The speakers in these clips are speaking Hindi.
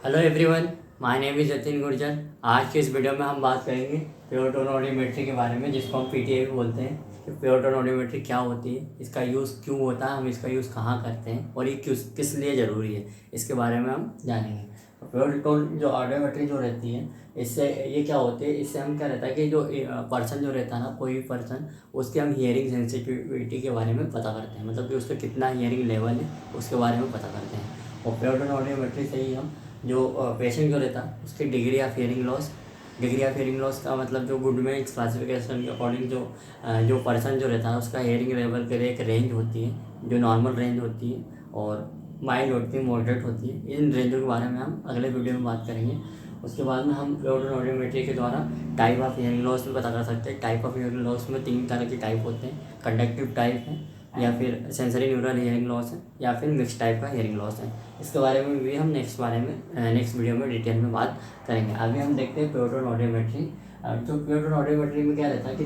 Hello everyone, my name is Jatin Gurjar. आज के इस वीडियो में हम बात करेंगे प्योर टोन ऑडियोमेट्री के बारे में, जिसको हम पीटीए भी बोलते हैं। कि प्योर टोन ऑडियोमेट्री क्या होती है, इसका यूज़ क्यों होता है, हम इसका यूज़ कहाँ करते हैं और ये किस लिए ज़रूरी है, इसके बारे में हम जानेंगे। तो प्योर टोन जो ऑडियोमेट्री जो रहती है, इससे ये क्या होती है, इससे हम क्या रहता है कि जो पर्सन जो रहता है ना, कोई भी पर्सन, उसके हम हियरिंग सेंसिटिविटी के बारे में पता करते हैं। मतलब कि उसका कितना हियरिंग लेवल है उसके बारे में पता करते हैं। और प्योर टोन ऑडियोमेट्री से ही हम जो पेशेंट जो रहता है उसकी डिग्री ऑफ हियरिंग लॉस का मतलब जो गुडमैन क्लासिफिकेशन के अकॉर्डिंग जो पर्सन जो रहता है उसका हियरिंग लेवल के लिए एक रेंज होती है, जो नॉर्मल रेंज होती है और माइल्ड होती है, मॉडरेट होती है। इन रेंजों के बारे में हम अगले वीडियो में बात करेंगे। उसके बाद में हम प्योर टोन ऑडियोमेट्री के द्वारा टाइप ऑफ हियरिंग लॉस भी पता कर सकते हैं। टाइप ऑफ हियरिंग लॉस में 3 तरह के टाइप होते हैं। कंडक्टिव टाइप है, या फिर सेंसरी न्यूरल हियरिंग लॉस है, या फिर मिक्स टाइप का हियरिंग लॉस है। इसके बारे में भी हम नेक्स्ट वीडियो में डिटेल में बात करेंगे। अभी हम देखते हैं प्योर टोन ऑडियोमेट्री। तो प्योर टोन ऑडियोमेट्री में क्या रहता है कि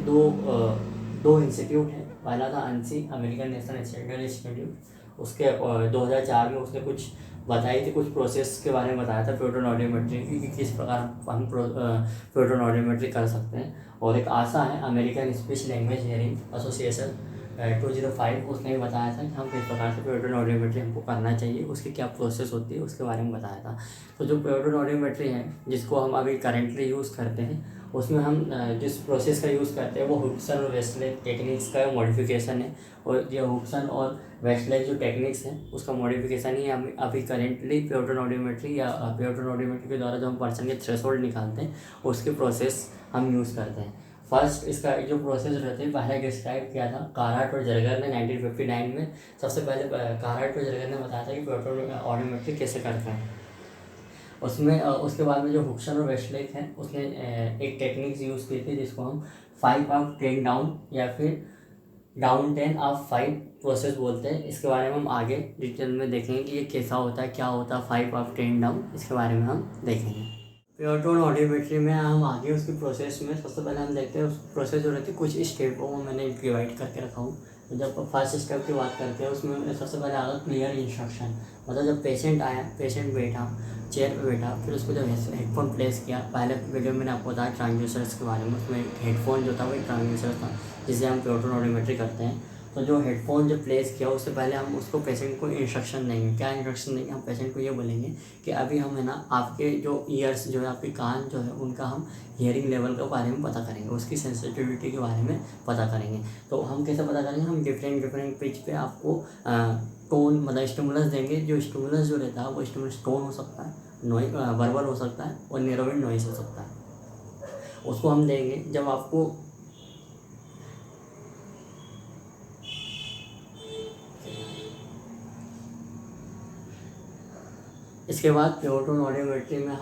दो इंस्टीट्यूट है। पहला था ANSI, American national standard institute. उसके 2004 में उसने कुछ बताई थी, कुछ प्रोसेस के बारे में बताया था प्योर टोन ऑडियोमेट्री की, कि किस प्रकार हम प्योर टोन ऑडियोमेट्री कर सकते हैं। और एक आशा है, American speech language hearing association 205, उसने भी बताया था कि हम किस प्रकार से प्योर टोन ऑडियोमेट्री हमको करना चाहिए, उसकी क्या प्रोसेस होती है उसके बारे में बताया था। तो जो प्योर टोन ऑडियोमेट्री है जिसको हम अभी करेंटली यूज़ करते हैं, उसमें हम जिस प्रोसेस का यूज़ करते हैं वो हुक्सन और वेस्टलैंड टेक्निक्स का मॉडिफिकेशन है। और ये हुक्सन और वेस्टलैंड जो टेक्निक्स हैं उसका मॉडिफिकेशन ही हम अभी करेंटली प्योर टोन ऑडियोमेट्री या प्योर टोन ऑडियोमेट्री के द्वारा जो हम पर्सन के थ्रेशोल्ड निकालते हैं उसकी प्रोसेस हम यूज़ करते हैं। फर्स्ट इसका जो प्रोसेस रहती है, पहले डिस्क्राइब किया था काराट और जरगर ने 1959 में। सबसे पहले काराट और जरगर ने बताया था कि प्योर टोन ऑडियोमेट्री कैसे करते हैं। उसमें उसके बाद में जो हुक्सन और वेस्टलैंड है उसने एक टेक्निक्स यूज़ की थी जिसको हम 5 ऑफ 10 डाउन या फिर डाउन 10 ऑफ 5 प्रोसेस बोलते हैं। इसके बारे में हम आगे डिटेल में देखेंगे कि ये कैसा होता है, क्या होता है 5 ऑफ 10 डाउन, इसके बारे में हम देखेंगे। प्योर टोन ऑडियोमेट्री में हम आगे उसकी प्रोसेस में सबसे पहले हम देखते हैं उस प्रोसेस जो रहती है, कुछ स्टेपों में मैंने डिवाइड करके रखा हूँ। तो जब फर्स्ट स्टेप की बात करते हैं उसमें सबसे पहले आगा क्लियर इंस्ट्रक्शन। मतलब जब पेशेंट आया, पेशेंट बैठा, चेयर पे बैठा, फिर उसको जब हेडफोन प्लेस किया, पहले वीडियो में मैंने आपको बताया ट्रांसड्यूसर्स के बारे में। उसमें हेडफोन जो था वो एक ट्रांसड्यूसर था जिसे हम प्योर टोन ऑडियोमेट्री करते हैं। तो जो हेडफोन जब प्लेस किया उससे पहले हम उसको पेशेंट को इंस्ट्रक्शन देंगे। क्या इंस्ट्रक्शन देंगे? हम पेशेंट को ये बोलेंगे कि अभी हम है ना आपके जो ईयर्स जो है, आपके कान जो है, उनका हम हियरिंग लेवल के बारे में पता करेंगे, उसकी सेंसिटिविटी के बारे में पता करेंगे। तो हम कैसे पता करेंगे? हम डिफरेंट पिच पे आपको टोन मतलब स्टिमुलस देंगे। जो स्टिमुलस जो रहता है वो स्टिमुलस टोन हो सकता है, वर्बल हो सकता है और नैरोइंग नॉइस हो सकता है। उसको हम देंगे जब आपको इसके बाद प्योर टोन ऑडियोमेट्री में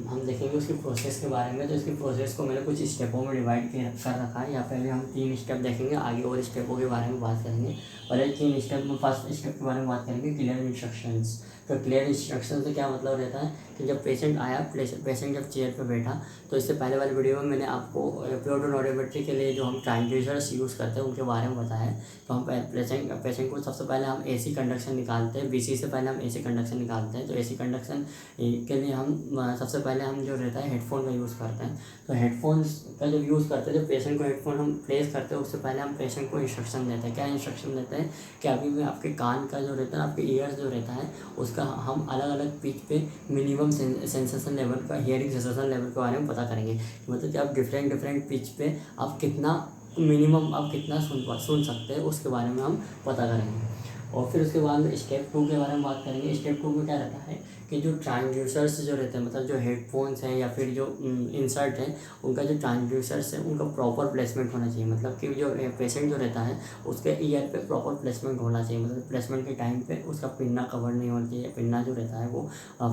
हम देखेंगे उसकी प्रोसेस के बारे में। तो इसकी प्रोसेस को मैंने कुछ स्टेपों में डिवाइड कर रखा है। या पहले हम 3 स्टेप देखेंगे, आगे और स्टेपों के बारे में बात करेंगे। पहले 3 स्टेप में फर्स्ट स्टेप के बारे में बात करेंगे, क्लियर इंस्ट्रक्शंस। तो क्लियर इंस्ट्रक्शन से क्या मतलब रहता है कि जब पेशेंट आया, पेशेंट जब चेयर पर बैठा, तो इससे पहले वाली वीडियो में मैंने आपको प्योर टोन ऑडियोमेट्री के लिए जो हम ट्रांसड्यूसर्स यूज़ करते हैं उनके बारे में बताया है। तो हम पेशेंट को सबसे पहले हम AC कंडक्शन निकालते हैं। BC से पहले हम AC कंडक्शन निकालते हैं। तो AC कंडक्शन के लिए हम सबसे पहले हम जो रहता है हेडफोन का यूज़ करते हैं। तो हेडफोन्स का जब यूज़ करते हैं, जब पेशेंट को हेडफोन हम प्लेस करते हैं उससे पहले हम पेशेंट को इंस्ट्रक्शन देते हैं। क्या इंस्ट्रक्शन देते हैं कि अभी में आपके कान का जो रहता है, आपके ईयर्स जो रहता है, उसका हम अलग अलग पिच पे मिनिमम सेंसेशन लेवल का, हियरिंग सेंसेशन लेवल के बारे में पता करेंगे। मतलब कि आप डिफरेंट पिच पे आप कितना मिनिमम आप कितना सुन सकते हैं उसके बारे में हम पता करेंगे। और फिर उसके बाद में स्टेप 2 के बारे में बात करेंगे। स्टेप 2 में क्या रहता है कि जो ट्रांसड्यूसर्स जो रहते हैं, मतलब जो हेडफोन्स हैं या फिर जो इंसर्ट हैं, उनका जो ट्रांसड्यूसर्स है उनका प्रॉपर प्लेसमेंट होना चाहिए। मतलब कि जो पेशेंट जो रहता है उसके ईयर पे प्रॉपर प्लेसमेंट होना चाहिए। मतलब प्लेसमेंट के टाइम पे उसका पिन्ना कवर नहीं होना चाहिए, पिन्ना जो रहता है वो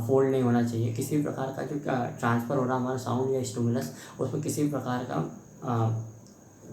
फोल्ड नहीं होना चाहिए। किसी भी प्रकार का जो ट्रांसफ़र हो रहा हमारा साउंड या स्टिमुलस, उसमें किसी भी प्रकार का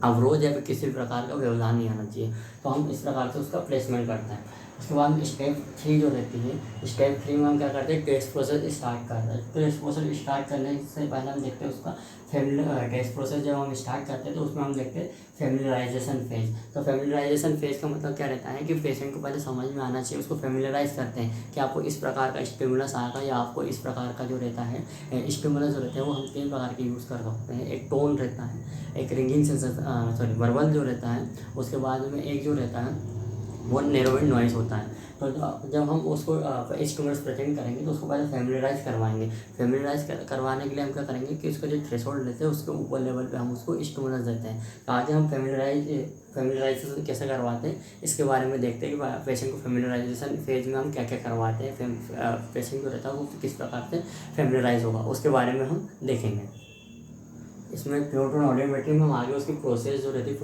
अवरोध या फिर किसी भी प्रकार का व्यवधान नहीं आना चाहिए। तो हम इस प्रकार से उसका प्लेसमेंट करते हैं। उसके बाद स्टेप 3 जो रहती है, स्टेप 3 में हम क्या करते हैं, टेस्ट प्रोसेस स्टार्ट करते हैं। टेस्ट प्रोसेस स्टार्ट करने से पहले हम देखते हैं उसका टेस्ट प्रोसेस जब हम स्टार्ट करते हैं तो उसमें हम देखते हैं फेमिलराइजेशन फेज। तो फेमिलराइजेशन फेज का मतलब क्या रहता है कि पेशेंट को पहले समझ में आना चाहिए, उसको फेमिलराइज करते हैं कि आपको इस प्रकार का स्टिमुलस आएगा या आपको इस प्रकार का जो रहता है स्टिमुलस जो रहते हैं वो हम 3 प्रकार के यूज़ कर सकते हैं। एक टोन रहता है, एक रिंगिंग सेंसेशन वर्बल जो रहता है, उसके बाद में एक जो रहता है वो नैरोइंग नॉइज़ होता है। तो जब हम उसको स्टिमुलस प्रेजेंट करेंगे तो उसको पहले फेमिलराइज करवाएंगे। फेमिलराइज करवाने के लिए हम क्या करेंगे कि उसका जो थ्रेशोल्ड रहते हैं उसके ऊपर लेवल पे हम उसको स्टिमुलस देते हैं। तो आगे हम फेमिलराइजेशन कैसे करवाते हैं इसके बारे में देखते हैं कि पेशेंट को फेमिलराइजेशन फेज में हम क्या क्या करवाते हैं, पेशेंट जो रहता है वो किस प्रकार से फेमिलराइज होगा उसके बारे में हम देखेंगे। इसमें प्योटोन ऑडियोमेट्री में हम आगे उसकी प्रोसेस जो रहती है,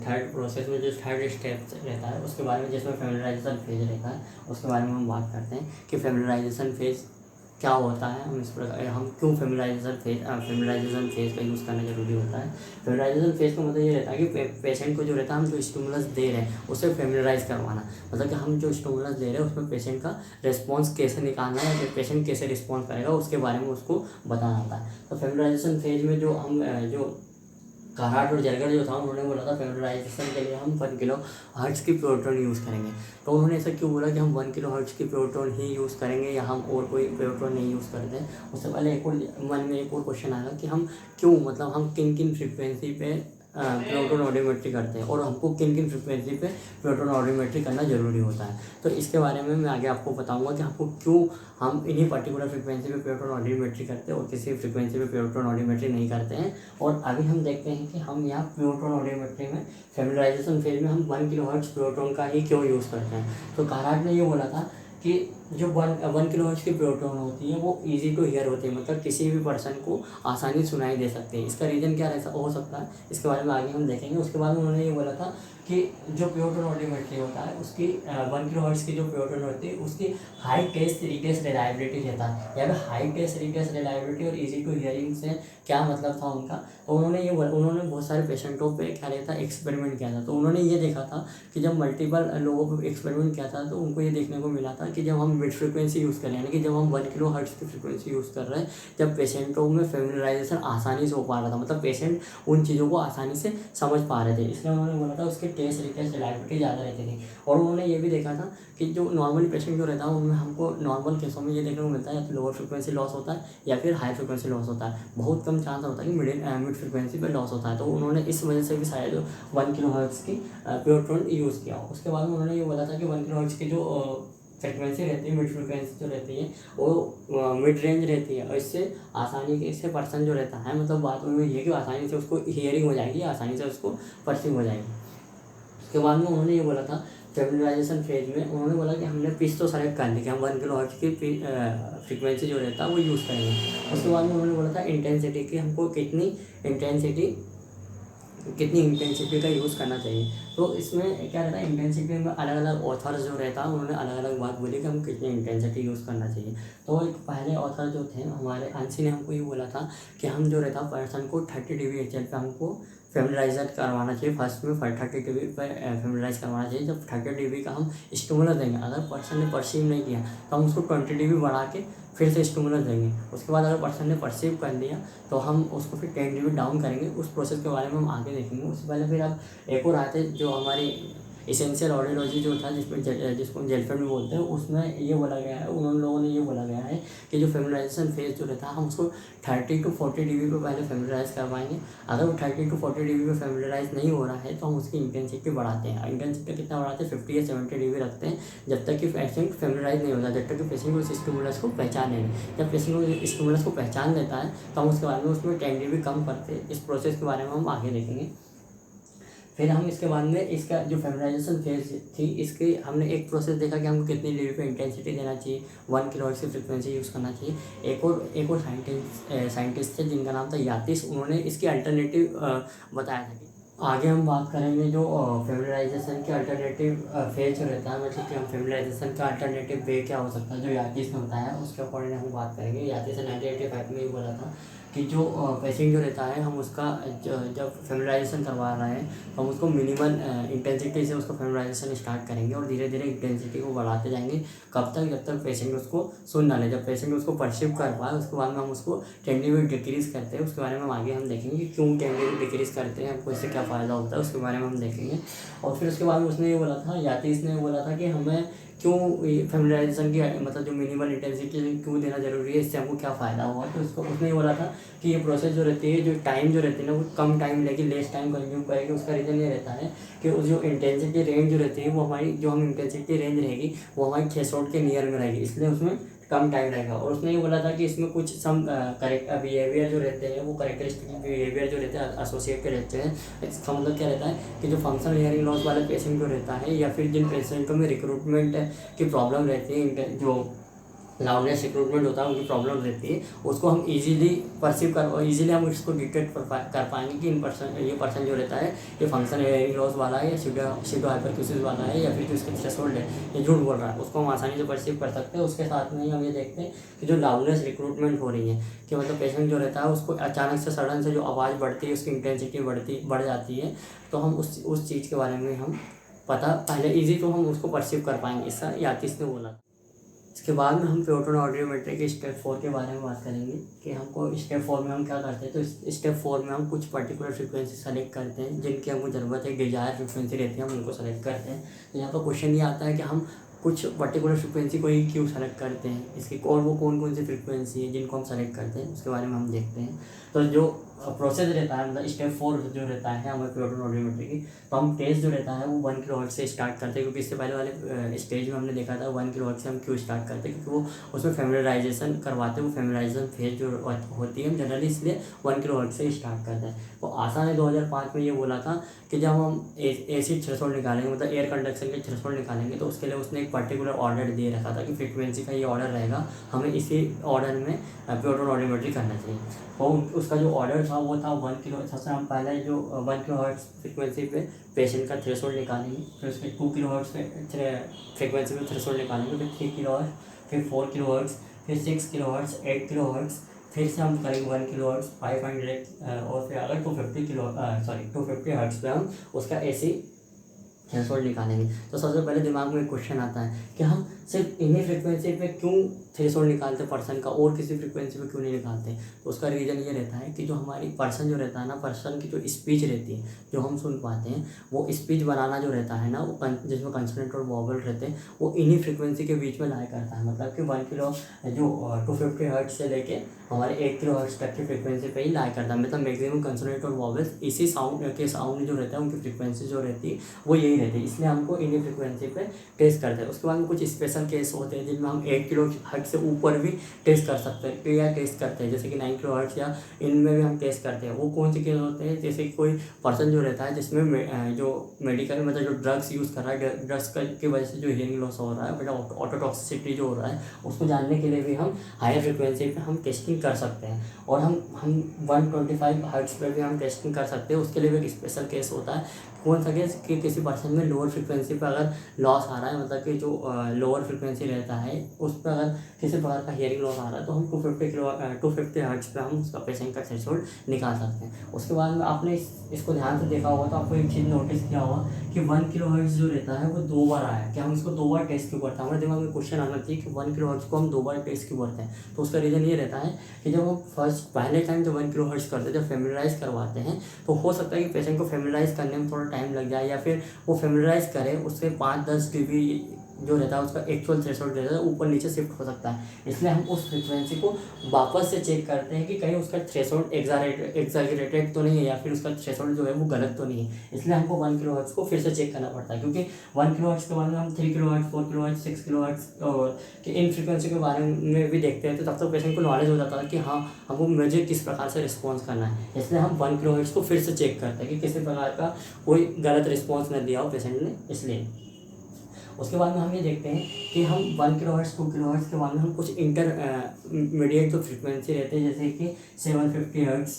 थर्ड प्रोसेस में जो थर्ड स्टेप रहता है उसके बारे में, जिसमें फेमिलराइजेशन फेज रहता है उसके बारे में हम बात करते हैं कि फेमिलराइजेशन फेज क्या होता है, हम इस प्रकार हम क्यों फेमिलराइजेशन फेज का यूज़ करना जरूरी होता है। फेमिलराइजेशन फेज का मतलब ये रहता है कि पेशेंट को जो रहता है हम जो स्टिमुलस दे रहे हैं उससे फेमिलराइज करवाना, मतलब कि हम जो स्टिमुलस दे रहे हैं उसमें पेशेंट का रिस्पॉन्स कैसे निकालना है या पेशेंट कैसे रिस्पॉन्स करेगा उसके बारे में उसको बताना होता है। तो फेमिलराइजेशन फेज में जो हम जो कराट और जरगर जो था उन्होंने बोला था फेमिलराइजेशन के लिए हम 1 किलो हर्ट्ज़ की प्योटोन यूज़ करेंगे। तो उन्होंने ऐसा क्यों बोला कि हम 1 किलो हर्ट्ज़ की प्योटोन ही यूज़ करेंगे या हम और कोई प्योटोन नहीं यूज़ करते हैं। उससे पहले एक और मन में एक और क्वेश्चन आएगा कि हम क्यों, मतलब हम किन किन फ्रिक्वेंसी पे प्रोटोन ऑडियोमेट्री करते हैं और हमको किन किन फ्रिक्वेंसी पे प्रोटोन ऑडियोमेट्री करना ज़रूरी होता है। तो इसके बारे में मैं आगे आपको बताऊंगा कि हमको क्यों हम इन्हीं पर्टिकुलर फ्रिक्वेंसी पे प्रोटोन ऑडियोमेट्री करते हैं और किसी फ्रिक्वेंसी पे प्रोटोन ऑडियोमेट्री नहीं करते हैं। और अभी हम देखते हैं कि हम यहाँ प्रोटोन ऑडियोमेट्री में फेमिलराइजेशन फेज में हम 1 किलो हर्ट्ज़ प्रोटोन का ही क्यों यूज़ करते हैं। तो कराट ने ये बोला था कि जो 1 किलो हर्ट्ज़ की प्रोटोन होती है वो ईजी टू हियर होती है, मतलब किसी भी पर्सन को आसानी सुनाई दे सकती है। इसका रीज़न क्या हो सकता है इसके बारे में आगे हम देखेंगे। उसके बाद उन्होंने ये बोला था कि जो प्योटोन ऑडियोमेट्री होता है उसकी 1 किलो हर्ट्ज़ की जो प्योटोन होती है उसकी हाई टेस्ट रीटेस्ट रिलायबिलिटी रहता है। यहाँ पे हाई टेस्ट रीटेस्ट रिलायबिलिटी और ईजी टू हियरिंग से क्या मतलब था उनका। तो उन्होंने बहुत सारे पेशेंटों पे क्या रहता है एक्सपेरिमेंट किया था। तो उन्होंने ये देखा था कि जब मल्टीपल लोगों पर एक्सपेरिमेंट किया था तो उनको ये देखने को मिला था कि जब हम मिड फ्रिक्वेंसी यूज़ कर रहे हैं, यानी कि जब हम 1 किलो हर्ट्ज़ की फ्रिक्वेंसी यूज़ कर रहे हैं, जब पेशेंटों में फेमिलराइजेशन आसानी से हो पा रहा था, मतलब पेशेंट उन चीज़ों को आसानी से समझ पा रहे थे, इसलिए उन्होंने बोला था उसके टेस्ट रिटेस्ट रिलायबिलिटी ज़्यादा रहती थी। और उन्होंने ये भी देखा था कि जो नॉर्मली पेशेंट जो रहता है उनमें हमको नॉर्मल केसों में ये देखने को मिलता है या तो लोअर फ्रिक्वेंसी लॉस होता है या फिर हाई फ्रिक्वेंसी लॉस होता है। बहुत कम चांस होता है कि मिड फ्रिक्वेंसी पे लॉस होता है। तो उन्होंने इस वजह से भी शायद 1 किलो हर्ट्ज़ की प्योटोन यूज़ किया। उसके बाद उन्होंने ये बोला था कि 1 किलो हर्ट्ज़ की जो फ्रिक्वेंसी रहती है, मिड फ्रिक्वेंसी जो रहती है वो मिड रेंज रहती है और इससे आसानी से पर्सन जो रहता है, मतलब बात में ये कि आसानी से उसको हियरिंग हो जाएगी, आसानी से उसको परसीव हो जाएगी। उसके बाद में उन्होंने ये बोला था फेमिलराइजेशन फेज में उन्होंने बोला कि हमने पिच तो सेलेक्ट कर ली कि हम 1 किलो हर्ट्ज़ की फ्रिक्वेंसी जो रहता है वो यूज़ करेंगे। उसके बाद में उन्होंने बोला था इंटेंसिटी की, हमको कितनी इंटेंसिटी का यूज़ करना चाहिए। तो इसमें क्या रहता है, इंटेंसिटी में अलग अलग ऑथर्स जो रहता है उन्होंने अलग अलग बात बोली कि हम कितनी इंटेंसिटी यूज़ करना चाहिए। तो एक पहले ऑथर जो थे हमारे अंशी ने हमको ये बोला था कि हम जो रहता पर्सन को 30 dB HL पे हमको फेमिलराइज करवाना चाहिए। फर्स्ट में 30 dB पर फेमिलराइज करवाना चाहिए। जब 30 dB का हम स्टिमुलस देंगे, अगर पर्सन ने परसीव नहीं किया तो हम उसको 20 dB बढ़ा के फिर से स्टिमुलस देंगे। उसके बाद अगर पर्सन ने परसीव कर लिया तो हम उसको फिर 10 dB डाउन करेंगे। उस प्रोसेस के बारे में हम आगे देखेंगे। उससे पहले फिर अब एक और आते जो हमारी एसेंशियल ऑडियोलॉजी जो था जिसको हम जेलफेंड भी बोलते हैं, उसमें ये बोला गया है, उन लोगों ने ये बोला गया है कि जो फेमिलराइजेशन फेज जो रहता है हम उसको 30 to 40 dB पे पहले फेमिलराइज करवाएंगे। अगर वो 30 to 40 dB पे फेमिलराइज नहीं हो रहा है तो हम उसकी इंटेंसिटी बढ़ाते हैं। इंटेंसिटी कितना बढ़ाते हैं, 50 या 70 dB रखते हैं, जब तक कि पेशेंट फेमिलराइज नहीं होता, जब तक कि पेशेंट उस स्टिमुलस को पहचाने नहीं। जब पेशेंट उस स्टिमुलस को पहचान लेता है तो हम उसके बारे में उसमें 10 dB कम करते हैं। इस प्रोसेस के बारे में हम आगे देखेंगे। फिर हम इसके बाद में इसका जो फेमिलराइजेशन फेज थी इसके हमने एक प्रोसेस देखा कि हमको कितनी dB पे इंटेंसिटी देना चाहिए, 1 किलो हर्ट्ज़ की फ्रिक्वेंसी यूज़ करना चाहिए। एक और साइंटिस्ट थे जिनका नाम था यातिस, उन्होंने इसकी अल्टरनेटिव बताया था। आगे हम बात करेंगे जो फेमिलराइजेशन के अल्टरनेटिव फेज जो रहता है, मतलब कि हम फेमिलराइजेशन का अल्टरनेटिव वे क्या हो सकता है जो यातिस ने बताया उसके अकॉर्डिंग हम बात करेंगे। यातिस ने 1985 में ये बोला था कि जो पेशेंट जो रहता है हम उसका जब फेमिलाइजेशन करवा रहे हैं तो हम उसको मिनिमल इंटेंसिटी से उसको फेमिलाइजेशन स्टार्ट करेंगे और धीरे धीरे इंटेंसिटी को बढ़ाते जाएंगे। कब तक? जब तक पेशेंट उसको सुन ना ले। जब पेशेंट उसको परसीव कर पाए उसके बाद में हम उसको टेंडिविट डिक्रीज़ करते हैं। उसके बारे में हम आगे हम देखेंगे कि क्यों टेंडिविट डिक्रीज़ करते हैं, हमको इससे क्या फ़ायदा होता है, उसके बारे में हम देखेंगे। और फिर उसके बाद में उसने ये बोला था, यातीश ने बोला था कि हमें क्यों फेमिलाइजेशन की मतलब जो मिनिमल इंटेंसिटी क्यों देना ज़रूरी है, इससे हमको क्या फ़ायदा हुआ। तो उसने ये बोला था कि ये प्रोसेस जो रहती है, जो टाइम जो रहती है ना, वो कम टाइम लेगी, लेस टाइम कंज्यूम करेगी। उसका रीज़न ये रहता है कि उस जो इंटेंसिटी रेंज जो रहती है वो हमारी जो हम इंटेंसिटी रेंज रहेगी वो हमारी थ्रेशोल्ड के नियर में रहेगी, इसलिए उसमें कम टाइम रहेगा। और उसने ये बोला था कि इसमें कुछ सम करेक्ट बिहेवियर जो रहते हैं, वो करेक्टरिस्टिक बिहेवियर जो रहते हैं एसोसिएटेड रहते हैं। इसका मतलब क्या रहता है कि जो फंक्शनल हियरिंग लॉस वाले पेशेंट जो रहता है या फिर जिन पेशेंटों में रिक्रूटमेंट की प्रॉब्लम रहती है, जो लाउडनेस रिक्रूटमेंट होता है उनकी प्रॉब्लम रहती है, उसको हम इजीली परसीव कर इजीली हम इसको डिटेक्ट कर पाएंगे कि ये पर्सन जो रहता है ये फंक्शन हियरिंग लॉस वाला है या सीडो हाइपरक्यूसिस वाला है या फिर जो इसका थ्रेशोल्ड है ये झूठ बोल रहा है, उसको हम आसानी से परसीव कर सकते हैं। उसके साथ में ही हम ये देखते हैं कि जो लाउडनेस रिक्रूटमेंट हो रही है कि मतलब पेशेंट जो रहता है उसको अचानक से सडन से जो आवाज़ बढ़ती है उसकी इंटेंसिटी बढ़ जाती है, तो हम उस चीज़ के बारे में हम पता पहले ईजी तो हम उसको परसीव कर पाएंगे। इसका यातीश ने बोला। इसके बाद में हम प्योटोन ऑडियोमेट्री के स्टेप 4 के बारे में बात करेंगे कि हमको स्टेप 4 में हम क्या करते हैं। तो स्टेप 4 में हम कुछ पर्टिकुलर फ्रिक्वेंसी सेलेक्ट करते हैं जिनकी हमको ज़रूरत है, डिजायर फ्रिक्वेंसी रहती है, हम उनको सेलेक्ट करते हैं। तो यहाँ पर क्वेश्चन ये आता है कि हम कुछ पर्टिकुलर फ्रिक्वेंसी को ही क्यों सेलेक्ट करते हैं, इसकी और वो कौन कौन सी फ्रिक्वेंसी है जिनको हम सेलेक्ट करते हैं, उसके बारे में हम देखते हैं। तो जो प्रोसेस रहता है, मतलब स्टेप 4 जो रहता है हमारे प्योटोन ऑडियोमेट्री की, तो हम टेस्ट जो रहता है वो 1 kHz से स्टार्ट करते हैं, क्योंकि इससे पहले वाले स्टेज में हमने देखा था 1 kHz से हम क्यों स्टार्ट करते हैं, क्योंकि वो उसमें फेमिलाइजेशन करवाते हैं। वो फेमिलाइजेशन फेज जो होती है जनरली इसलिए 1 kHz से स्टार्ट करते हैं। तो आशा ने 2005 में ये बोला था कि जब हम एसी थ्रेशोल्ड निकालेंगे, मतलब एयर कंडक्शन के थ्रेशोल्ड निकालेंगे, तो उसके लिए उसने एक पर्टिकुलर ऑर्डर दे रखा था कि फ्रिक्वेंसी का ये ऑर्डर रहेगा, हमें इसी ऑर्डर में प्योटोन ऑडियोमेट्री करना चाहिए। और उसका जो ऑर्डर था वो था 1 kHz। सबसे हम पहले जो 1 kHz फ्रिक्वेंसी पे पेशेंट का थ्रेशोल्ड निकालेंगे, फिर उसके 2 kHz पे फ्रिक्वेंसी पे थ्रेशोल्ड निकालेंगे, फिर 3 kHz, फिर 4 kHz, फिर 6 kHz, 8 kHz, फिर से हम करेंगे 1 kHz, 500 और फिर अगर 250 हर्ट्ज पे हम उसका एसी थ्रेशोल्ड निकालेंगे। तो सबसे पहले दिमाग में एक क्वेश्चन आता है कि हम सिर्फ इन्हीं फ्रिक्वेंसी पे क्यों थ्रेशोल्ड निकालते पर्सन का, और किसी फ्रिक्वेंसी पे क्यों नहीं निकालते। तो उसका रीज़न ये रहता है कि जो हमारी पर्सन जो रहता है ना, पर्सन की जो स्पीच रहती है जो हम सुन पाते हैं, वो स्पीच बनाना जो रहता है ना, वो जिसमें कंसोनेंट और वॉवल रहते हैं, वो इन्हीं फ्रिक्वेंसी के बीच में लाया करता है। मतलब कि 1 किलो जो 250 हर्ट्ज से लेके हमारे 8 kHz तक की फ्रिक्वेंसी पे ही लाया करता है। मतलब मैक्सिमम कंसोनेंट और वॉवल्स इसी साउंड जो रहता है उनकी फ्रिक्वेंसी जो रहती है वो यही रहती है, इसलिए हमको इन्हीं फ्रिक्वेंसी पे टेस्ट करते हैं। उसके बाद में कुछ स्पेशल केस होते हैं जिनमें हम 8 kHz से ऊपर भी टेस्ट कर सकते हैं या टेस्ट करते हैं, जैसे कि 9 kHz या इनमें भी हम टेस्ट करते हैं। वो कौन से केस होते हैं, जैसे कि कोई पर्सन जो रहता है जिसमें जो मेडिकल मतलब जो ड्रग्स यूज़ कर रहा है, ड्रग्स की वजह से जो हियरिंग लॉस हो रहा है, मतलब ऑटोटॉक्सिसिटी जो हो रहा है, उसको जानने के लिए भी हम हायर फ्रिक्वेंसी पे हम टेस्टिंग कर सकते हैं। और हम 125 हर्ट्ज पे भी हम टेस्टिंग कर सकते हैं। उसके लिए भी एक स्पेशल केस होता है। कौन सा केस कि किसी पर्सन में लोअर फ्रिक्वेंसी पे अगर लॉस आ रहा है, मतलब कि जो लोअर फ्रिक्वेंसी रहता है उस पर अगर किसी प्रकार का हियरिंग लॉस आ रहा है, तो हम 250 हर्ट्ज पे हम उसका पेशेंट का थ्रेशोल्ड निकाल सकते हैं। उसके बाद में आपने इसको ध्यान से देखा होगा तो आपको एक चीज़ नोटिस किया होगा कि 1 kHz जो रहता है वो 2 बार आया है। कि हम इसको 2 बार टेस्ट क्यों करते हैं, हमारे दिमाग में क्वेश्चन आना चाहिए कि 1 kHz को हम 2 बार टेस्ट क्यों करते हैं। तो उसका रीज़न ये रहता है कि जब हम पहले टाइम जब 1 kHz करते हैं, जब फेमिलाइज करवाते हैं, तो हो सकता है कि पेशेंट को फेमिलाइज करने में थोड़ा टाइम लग जाए, या फिर वो फेमिलाइज करे उससे 5-10 dB जो रहता है उसका एक्चुअल थ्रेशोल्ड रहता है ऊपर नीचे शिफ्ट हो सकता है। इसलिए हम उस फ्रिक्वेंसी को वापस से चेक करते हैं कि कहीं उसका थ्रेशोल्ड एग्जैगरेटेड तो नहीं है, या फिर उसका थ्रेशोल्ड जो है वो गलत तो नहीं है। इसलिए हमको 1 kHz को फिर से चेक करना पड़ता है, क्योंकि 1 kHz के बाद में हम 3 kHz, 4 kHz, 6 kHz और कि इन फ्रिक्वेंसी के बारे में भी देखते हैं। तो तब तक पेशेंट को नॉलेज हो जाता है कि हाँ हमको मुझे किस प्रकार से रिस्पॉन्स करना है। इसलिए हम 1 kHz को फिर से चेक करते हैं कि किसी प्रकार का कोई गलत रिस्पॉन्स न दिया हो पेशेंट ने, इसलिए। उसके बाद में हम ये देखते हैं कि हम 1 kHz 2 kHz के बाद में हम कुछ इंटरमीडिएट जो फ्रिक्वेंसी रहते हैं, जैसे कि 750 हर्ट्ज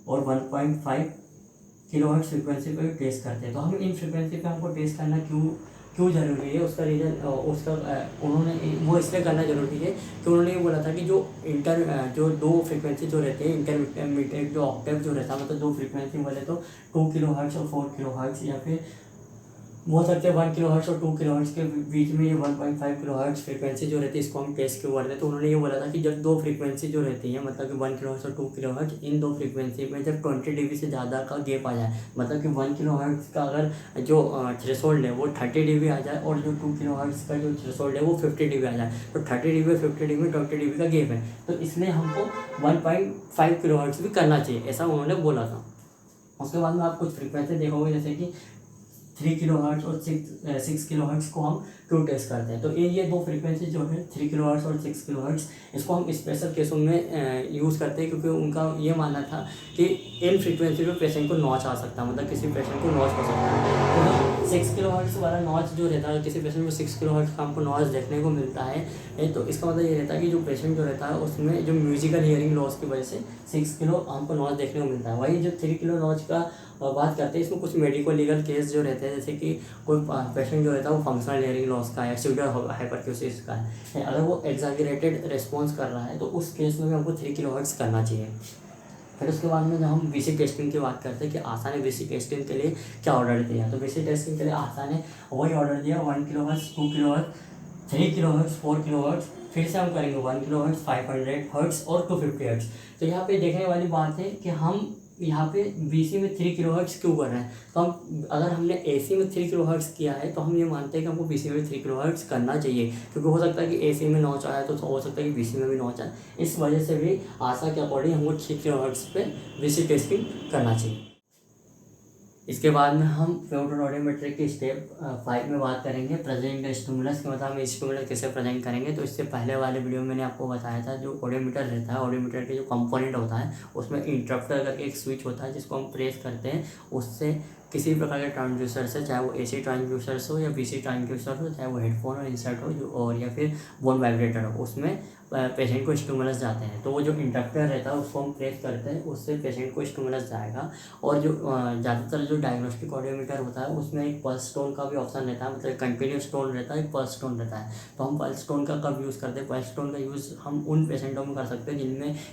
और 1.5 kHz फ्रिक्वेंसी पे टेस्ट करते हैं। तो हम इन फ्रिक्वेंसी पे हमको टेस्ट करना क्यों क्यों ज़रूरी है उसका रीज़न उसका उन्होंने वो इसलिए करना ज़रूरी है कि उन्होंने ये बोला था कि जो दो फ्रिक्वेंसी जो रहते हैं इंटरमीडिएट जो ऑक्टेव जो रहता है, मतलब दो फ्रिक्वेंसी बोले तो 2 किलोहर्ट्ज़ और 4 किलोहर्ट्ज़, या फिर वो सकते हैं 1 किलोहर्ट्ज़ और 2 किलोहर्ट्ज़ के बीच में ये 1.5 किलोहर्ट्ज़ फ्रीक्वेंसी जो रहती है इसको हम टेस्ट क्यों करते हैं। तो उन्होंने ये बोला था कि जब दो फ्रीक्वेंसी जो रहती है, मतलब कि 1 किलोहर्ट्ज़ और 2 किलोहर्ट्ज़, इन दो फ्रीक्वेंसी में जब 20 dB से ज़्यादा का गैप आ जाए, मतलब कि 1 किलोहर्ट्ज़ का अगर जो थ्रेशोल्ड है वो 30 dB आ जाए और जो 2 किलोहर्ट्ज़ का जो थ्रेशोल्ड है वो 50 dB आ जाए, तो 30 dB और 50 dB में 20 dB का गैप है, तो इसलिए हमको 1.5 किलोहर्ट्ज़ भी करना चाहिए, ऐसा उन्होंने बोला था। उसके बाद में आप कुछ फ्रीक्वेंसी देखोगे जैसे कि 3 किलोहर्ट्ज़ और 6 किलोहर्ट्ज़ को हम क्यों टेस्ट करते हैं। तो ये दो फ्रीक्वेंसी जो है 3 किलोहर्ट्ज़ और 6 किलोहर्ट्ज़, इसको हम स्पेशल केसों में यूज़ करते हैं, क्योंकि उनका ये मानना था कि इन फ्रीक्वेंसी पे पेशेंट को नॉच आ सकता है, मतलब किसी पेशेंट को नॉच हो सकता है। तो 6 किलोहर्ट्ज़ वाला नॉच जो रहता है, किसी पेशेंट को 6 किलोहर्ट्ज़ का हमको नॉच देखने को मिलता है, तो इसका मतलब ये रहता है कि जो पेशेंट जो रहता है उसमें जो म्यूजिकल हियरिंग लॉस की वजह से 6 किलो हमको नॉच देखने को मिलता है। वहीं जो 3 किलो नॉच का बात करते हैं, इसमें कुछ मेडिको लीगल केस जो रहते हैं, जैसे कि कोई पेशेंट जो रहता है वो फंक्शनल हियरिंग लॉस का है, सीवियर हाइपरक्यूसिस का है, अगर वो एग्जैगरेटेड रिस्पॉन्स कर रहा है तो उस केस में भी हमको 3 किलोहर्ट्ज़ करना चाहिए। फिर उसके बाद में जब हम बीसी टेस्टिंग की बात करते हैं कि आशा ने बीसी टेस्टिंग के लिए क्या ऑर्डर दिया, तो बीसी टेस्टिंग के लिए आशा ने वही ऑर्डर दिया 1 किलोहर्ट्ज़, 2 किलोहर्ट्ज़, 3 किलोहर्ट्ज़, 4 किलोहर्ट्ज़, फिर से हम करेंगे 1 किलोहर्ट्ज़, 500 हर्ट्ज़ और 250 हर्ट्ज़। तो यहाँ पे देखने वाली बात है कि हम यहाँ पे बीसी में 3 किलोहर्ट्ज़ क्यों कर रहे हैं। तो हम अगर हमने एसी में 3 किलोहर्ट्ज़ किया है तो हम ये मानते हैं कि हमको बीसी में 3 किलोहर्ट्ज़ करना चाहिए, क्योंकि हो सकता है कि एसी में नॉच आया तो हो सकता है कि बीसी में भी नॉच आए। इस वजह से भी आशा के अकॉर्डिंग हमको 6 किलोहर्ट्ज़ पे बीसी टेस्टिंग करना चाहिए। इसके बाद में हम प्योटन ऑडियोमेट्री की स्टेप 5 में बात करेंगे प्रेजेंट स्टिमुलस के, मतलब हम स्टिमुलस कैसे प्रेजेंट करेंगे। तो इससे पहले वाले वीडियो में मैंने आपको बताया था जो ऑडियोमीटर रहता है, ऑडियोमीटर के जो कंपोनेंट होता है उसमें इंटरप्टर करके एक स्विच होता है जिसको हम प्रेस करते हैं, उससे किसी भी प्रकार के ट्रांसड्यूसर से, चाहे वो एसी ट्रांसड्यूसर्स हो या बीसी ट्रांसड्यूसर हो, चाहे वो हेडफोन और इंसर्ट हो जो और या फिर बोन वाइब्रेटर हो, उसमें पेशेंट को स्टिमुलस जाते हैं। तो वो जो इंडक्टर रहता है उसको हम प्रेस करते हैं, उससे पेशेंट को स्टिमुलस जाएगा। और जो ज़्यादातर जो डायग्नोस्टिक ऑडियोमीटर होता है उसमें एक पल्स टोन का भी ऑप्शन रहता है, मतलब कंटिन्यूस टोन रहता है, एक पल्स टोन रहता है। तो हम पल्स टोन का कब यूज़ करते हैं, पल्स टोन का यूज़ हम उन पेशेंटों में कर सकते हैं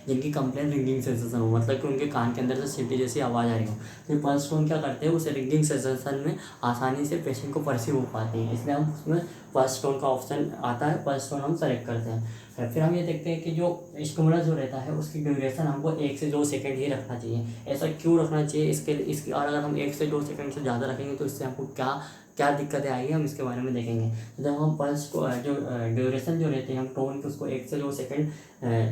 जिनकी कंप्लेन रिंगिंग सेंसेशन हो, मतलब कि उनके कान के अंदर से सीटी जैसी आवाज़ आ रही हो। तो पल्स टोन क्या करते हैं, उस रिंगिंग सेंसेशन में आसानी से पेशेंट को परसीव हो पाती है, इसलिए हम उसमें पल्स टोन का ऑप्शन आता है, पल्स टोन हम सेलेक्ट करते हैं। फिर हम ये देखते हैं कि जो स्टिमुलस जो रहता है उसकी ड्यूरेशन हमको 1 से 2 सेकंड ही रखना चाहिए। ऐसा क्यों रखना चाहिए, इसकी और अगर हम 1 से 2 सेकंड से ज़्यादा रखेंगे तो इससे हमको क्या क्या दिक्कतें आएगी, हम इसके बारे में देखेंगे। तो जब हम पल्स को जो ड्यूरेशन जो रहती है हम टोन के उसको 1 से 2 सेकंड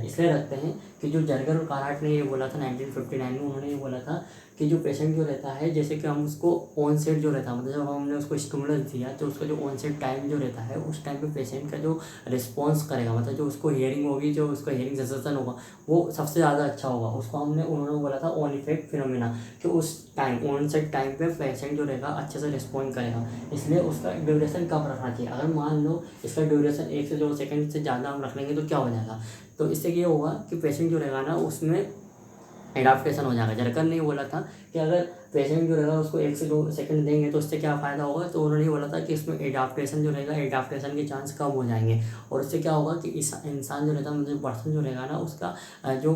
इसलिए रखते हैं कि जो जर्गर और काराट ने ये बोला था 1959 में, उन्होंने ये बोला था कि जो पेशेंट जो रहता है, जैसे कि हम उसको ऑन सेट जो रहता है, मतलब जब हमने उसको स्टिमुलस दिया तो उसका जो ऑन सेट टाइम जो रहता है उस टाइम पे पेशेंट का जो रिस्पॉन्स करेगा, मतलब जो उसको हियरिंग होगी, जो उसका हियरिंग सेंसेशन होगा वो सबसे ज़्यादा अच्छा होगा। उसको उन्होंने बोला था ऑन इफेक्ट फिनोमिना, कि उस टाइम ऑन सेट टाइम पे पेशेंट जो रहेगा अच्छे से रिस्पॉन्ड करेगा, इसलिए उसका ड्यूरेशन कम रखना चाहिए। अगर मान लो इसका ड्यूरेशन 1 से 2 सेकंड से ज़्यादा हम रख लेंगे तो क्या हो जाएगा, तो इससे ये होगा कि पेशेंट जो रहेगा ना उसमें एडाप्टेशन हो जाएगा। जरकर ने बोला था कि अगर पेशेंट जो रहेगा उसको 1 से 2 सेकंड देंगे तो उससे क्या फ़ायदा होगा, तो उन्होंने बोला था कि इसमें एडाप्टेशन जो रहेगा, एडाप्टेशन के चांस कम हो जाएंगे, और उससे क्या होगा कि इस इंसान जो रहता है, मतलब पर्सन जो रहेगा ना उसका जो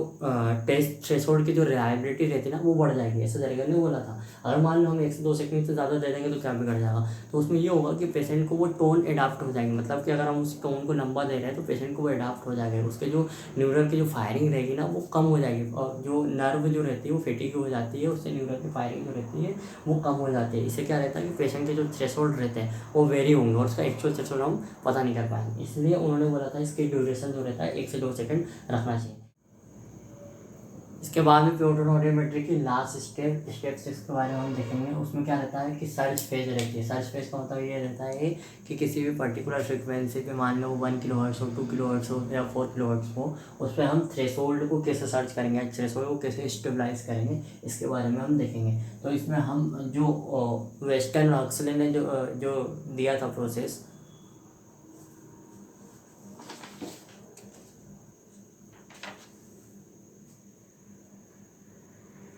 टेस्ट थ्रेशोल्ड की जो रिलायबिलिटी रहती है ना वो बढ़ जाएगी, ऐसा जरकर ने बोला था। अगर मान लो हम 1 से 2 सेकंड से ज़्यादा दे देंगे तो क्या बिगड़ जाएगा, तो उसमें ये होगा कि पेशेंट को वो टोन एडाप्ट हो जाएंगे, मतलब कि अगर हम उस टोन को लंबा दे रहे हैं तो पेशेंट को वो एडाप्ट हो जाएगा, उसके जो न्यूरल की जो फायरिंग रहेगी ना वो कम हो जाएगी, और जो नर्व जो रहती है वो फेटिक हो जाती है, उससे न्यूरल की फायरिंग जो रहती है वो कम हो जाती है। इससे क्या रहता है कि पेशेंट के जो थ्रेशोल्ड रहते हैं वो वेरी होंगे और उसका एक्चुअल थ्रेशोल्ड हम पता नहीं कर पाएंगे, इसलिए उन्होंने बोला था इसकी ड्यूरेशन जो रहता है 1 से 2 सेकंड रखना चाहिए। इसके बाद में प्योटन ऑडियोमेट्री की लास्ट स्टेप 6 के बारे में हम देखेंगे। उसमें क्या रहता है कि सर्च फेज रहती है। सर्च फेज का मतलब ये रहता है कि किसी भी पर्टिकुलर फ्रिक्वेंसी पे मान लो 1 किलोहर्ट्ज़ हो, 2 किलोहर्ट्ज़ हो या 4 किलोहर्ट्ज़ हो, उस पर हम थ्रेशोल्ड को कैसे सर्च करेंगे, थ्रेशोल्ड को कैसे स्टेबलाइज करेंगे, इसके बारे में हम देखेंगे। तो इसमें हम जो वेस्टर्न हक्सले ने जो दिया था प्रोसेस,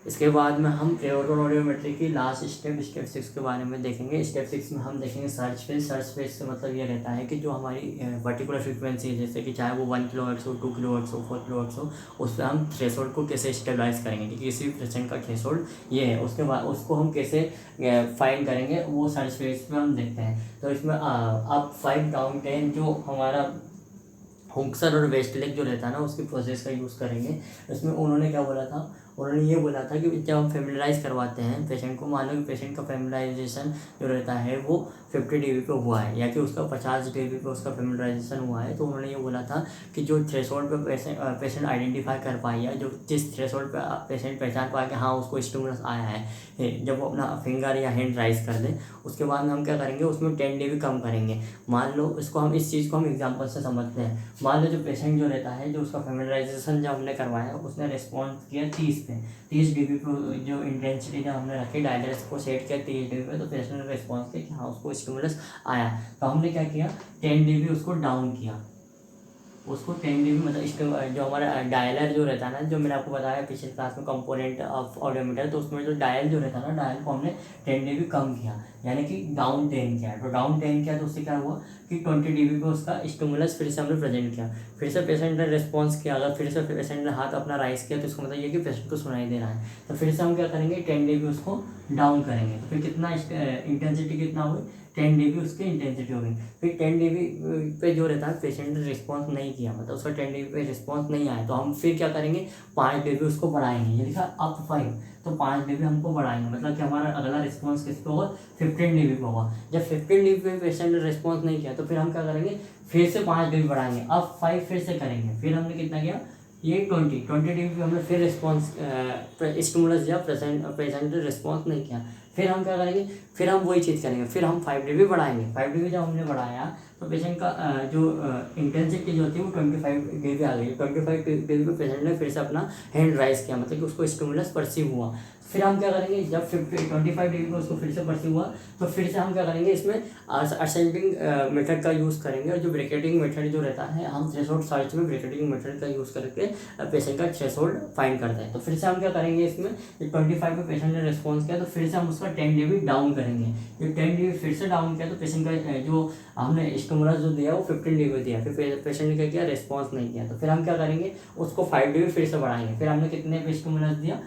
इसके बाद में हम प्री-ऑटो ऑडियोमेट्री की लास्ट स्टेप 6 के बारे में देखेंगे। स्टेप 6 में हम देखेंगे सर्च फेज। सर्च फेज से मतलब ये रहता है कि जो हमारी पर्टिकुलर फ्रीक्वेंसी है, जैसे कि चाहे वो 1 किलोहर्ट्ज़ हो, 2 किलोहर्ट्ज़ हो, 4 किलोहर्ट्ज़ हो, उस पर हम थ्रेशोल्ड को कैसे स्टेबलाइज करेंगे कि किसी भी पेशेंट का थ्रेशोल्ड ये है, उसके बाद उसको हम कैसे फाइंड करेंगे, वो सर्च फेज में हम देखते हैं। तो इसमें अप 5 डाउन 10 जो हमारा हुक्सर और वेस्टलेग जो रहता है ना, उसकी प्रोसेस का यूज़ करेंगे। इसमें उन्होंने क्या बोला था, उन्होंने ये बोला था कि जब हम फेमिलराइज करवाते हैं पेशेंट को, मान लो कि पेशेंट का फेमिलराइजेशन जो रहता है वो 50 dB पे हुआ है या कि उसका 50 dB पे उसका फेमिलराइजेशन हुआ है, तो उन्होंने ये बोला था कि जो थ्रेशोल्ड पे पेशेंट आइडेंटिफाई कर पाए या जो जिस थ्रेशोल्ड पे पेशेंट पहचान पाए कि हाँ उसको स्टिमुलस आया है, जब वो अपना फिंगर या हैंड राइज कर दे, उसके बाद में हम क्या करेंगे, उसमें 10 dB कम करेंगे। मान लो इसको हम इस चीज़ को हम एग्जाम्पल से समझते हैं। मान लो जो पेशेंट जो रहता है, जो उसका फेमिलराइजेशन जब हमने करवाया, उसने रिस्पॉन्स किया 30 dB पे, जो इंटेंसिटी जब हमने रखी डायलर्स को सेट किया 30 dB पे, तो पेशेंट ने रिस्पॉन्स किया कि हाँ उसको स्टिमुलस आया। तो हमने क्या किया, 10 dB उसको डाउन किया, उसको 10 dB मतलब जो हमारा डायलर जो रहता है ना, जो मैंने आपको बताया पिछले क्लास में कंपोनेंट ऑफ ऑडियोमीटर, तो उसमें जो डायल जो रहता है ना, डायल को हमने 10 dB कम किया, यानी कि डाउन 10 किया। तो डाउन 10 किया तो उससे क्या हुआ कि 20 dB पे उसका स्टिमुलस फिर से हमने प्रेजेंट किया, फिर से पेशेंट ने रिस्पॉन्स किया। अगर फिर से पेशेंट ने हाथ अपना राइज किया तो इसका मतलब ये कि पेशेंट को सुनाई दे रहा है, तो फिर से हम क्या करेंगे, 10 dB उसको डाउन करेंगे। तो फिर कितना इंटेंसिटी कितना हुई, 10 dB उसकी इंटेंसिटी हो गई। फिर 10 dB पे जो रहता है पेशेंट ने रिस्पॉन्स नहीं किया, मतलब उसका 10 dB पे रिस्पॉन्स नहीं आया, तो हम फिर क्या करेंगे, 5 dB उसको बढ़ाएंगे। ये लिखा अप 5, तो 5 dB हमको बढ़ाएंगे, मतलब कि हमारा अगला रिस्पॉन्स किस पे होगा, 15 dB पे होगा। जब 15 dB पे पेशेंट ने रिस्पॉन्स नहीं किया, तो फिर हम क्या करेंगे, फिर से 5 dB बढ़ाएंगे, अब 5 फिर से करेंगे। फिर हमने कितना किया, ये 20 dB पे हमने फिर रिस्पॉन्स स्टिमुलस दिया, पेशेंट ने रिस्पॉन्स नहीं किया। फिर हम क्या करेंगे, फिर हम वही चीज़ करेंगे, फिर हम 5 dB बढ़ाएंगे। 5 dB जब हमने बढ़ाया तो पेशेंट का जो इंटेंसिटी जो होती है वो 25 dB आ गई। 25 dB पे पेशेंट ने फिर से अपना हैंड राइज किया, मतलब कि उसको स्टिमुलस परसीव हुआ। फिर हम क्या करेंगे, जब 25 dB पे उसको फिर से परसीव हुआ, तो फिर से हम क्या करेंगे, इसमें असेंडिंग मेथड का यूज़ करेंगे। और जो ब्रैकेटिंग मेथड जो रहता है, हम थ्रेशोल्ड सर्च में ब्रैकेटिंग मेथड का यूज़ करके पेशेंट का थ्रेशोल्ड फाइंड करते हैं। तो फिर से हम क्या करेंगे, इसमें 25 पे पेशेंट ने रिस्पॉन्स किया, तो फिर से हम उसका 10 dB डाउन करेंगे। जो 10 dB फिर से डाउन किया, तो पेशेंट का जो हमने स्टिमुलस जो दिया वो 15 dB दिया, फिर पेशेंट ने क्या किया, रिस्पॉन्स नहीं किया, तो फिर हम क्या करेंगे, उसको 5 dB फिर से बढ़ाएंगे। फिर हमने कितने पे स्टिमुलस दिया,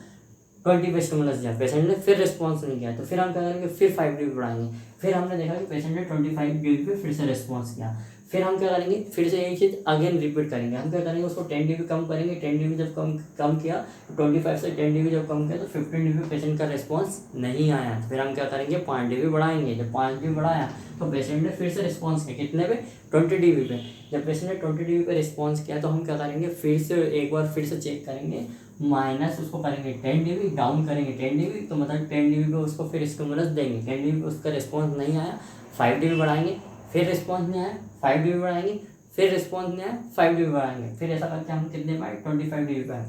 20 पे स्टिमुलस दिया, पेशेंट ने फिर रिस्पॉन्स नहीं किया, तो फिर हम क्या करेंगे, फिर 5 dB बढ़ाएंगे। फिर हमने देखा कि पेशेंट ने 25 dB पे फिर से रिस्पॉन्स किया, फिर हम क्या करेंगे, फिर से यही चीज़ अगेन रिपीट करेंगे। हम क्या करेंगे, उसको 10 dB कम करेंगे। 10 dB जब कम किया, 25 से 10 dB जब कम किया, तो 15 dB पेशेंट का रिस्पॉन्स नहीं आया, तो फिर हम क्या करेंगे, 5 dB बढ़ाएंगे। जब 5 dB बढ़ाया तो पेशेंट ने फिर से रिस्पॉन्स किया, कितने पे, 20 dB पे। जब पेशेंट ने 20 dB पे रिस्पॉन्स किया, तो हम क्या करेंगे, फिर से एक बार फिर से चेक करेंगे, माइनस उसको करेंगे 10 dB, डाउन करेंगे 10 dB, तो मतलब 10 dB पे उसको फिर स्टिमुलस देंगे। 10 dB पे उसका रिस्पॉन्स नहीं आया, 5 dB बढ़ाएंगे, फिर रिस्पॉन्स नहीं आया, 5 dB बढ़ाएंगे, फिर रिस्पॉन्स नहीं आया, 5 dB बढ़ाएंगे। फिर ऐसा करके हम कितने पाए, 25 dB पाए।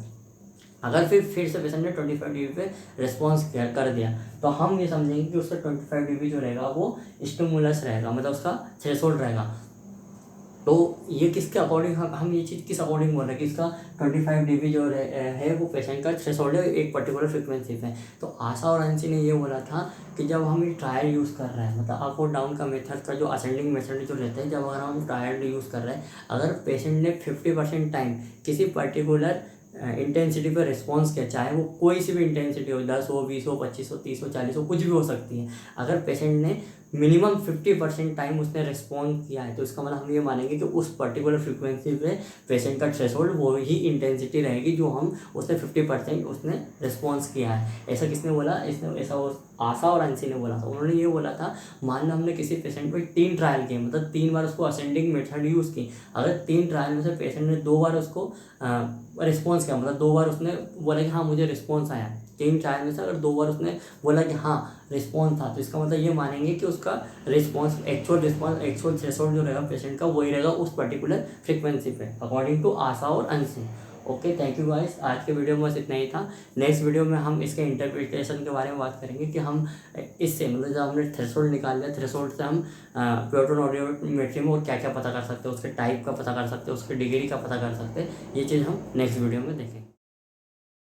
अगर फिर से पेशेंट ने 25 dB पे रिस्पॉन्स कर दिया, तो हम ये समझेंगे कि उसका 25 dB जो रहेगा वो स्टिमुलस रहेगा, मतलब उसका थ्रेशोल्ड रहेगा। तो ये किसके अकॉर्डिंग, हम ये चीज़ किस अकॉर्डिंग बोल रहे हैं कि इसका 25 dB जो है वो पेशेंट का थ्रेशोल्ड है एक पर्टिकुलर फ्रिक्वेंसी पे। तो आशा और अंशी ने ये बोला था कि जब हम ये ट्रायल यूज़ कर रहे हैं, मतलब अप और डाउन का मेथड का जो असेंडिंग मेथड जो रहते हैं, जब अगर हम ट्रायल यूज़ कर रहे हैं, अगर पेशेंट ने 50% टाइम किसी पर्टिकुलर इंटेंसिटी पर रिस्पॉन्स किया, चाहे वो कोई सी भी इंटेंसिटी हो, 10 हो, 20 हो, 25 हो, 30 हो, 40 हो, कुछ भी हो सकती है। अगर पेशेंट ने मिनिमम 50% टाइम उसने रिस्पॉन्ड किया है, तो इसका मतलब हम ये मानेंगे कि उस पर्टिकुलर फ्रीक्वेंसी पे पेशेंट का थ्रेशोल्ड वो ही इंटेंसिटी रहेगी जो हम उसने 50% उसने रिस्पॉन्स किया है। ऐसा किसने बोला, इसने ऐसा आशा और अंशी ने बोला था। उन्होंने ये बोला था, मान लो हमने किसी पेशेंट पे 3 ट्रायल किए, मतलब 3 बार उसको असेंडिंग मेथड यूज़ की। अगर 3 ट्रायल में से पेशेंट ने 2 बार उसको रिस्पॉन्स किया, मतलब 2 बार उसने बोला कि हाँ मुझे रिस्पॉन्स आया, 3 ट्रायल में से अगर 2 बार उसने बोला कि हाँ रिस्पॉन्स था, तो इसका मतलब ये मानेंगे कि उसका रिस्पॉन्स एक्चुअल थ्रेशोल्ड जो रहेगा पेशेंट का वही रहेगा उस पर्टिकुलर फ्रीक्वेंसी पे, अकॉर्डिंग टू आशा और अंशी। Okay, thank you guys. आज के वीडियो में बस इतना ही था। नेक्स्ट वीडियो में हम इसके इंटरप्रिटेशन के बारे में बात करेंगे कि हम इससे मतलब जब हमने थ्रेशोल्ड निकाल लिया, थ्रेशोल्ड से हम प्योर ऑडियोमेट्री में और क्या क्या पता कर सकते हैं, उसके टाइप का पता कर सकते हैं, उसके डिग्री का पता कर सकते हैं। ये चीज़ हम नेक्स्ट वीडियो में देखेंगे।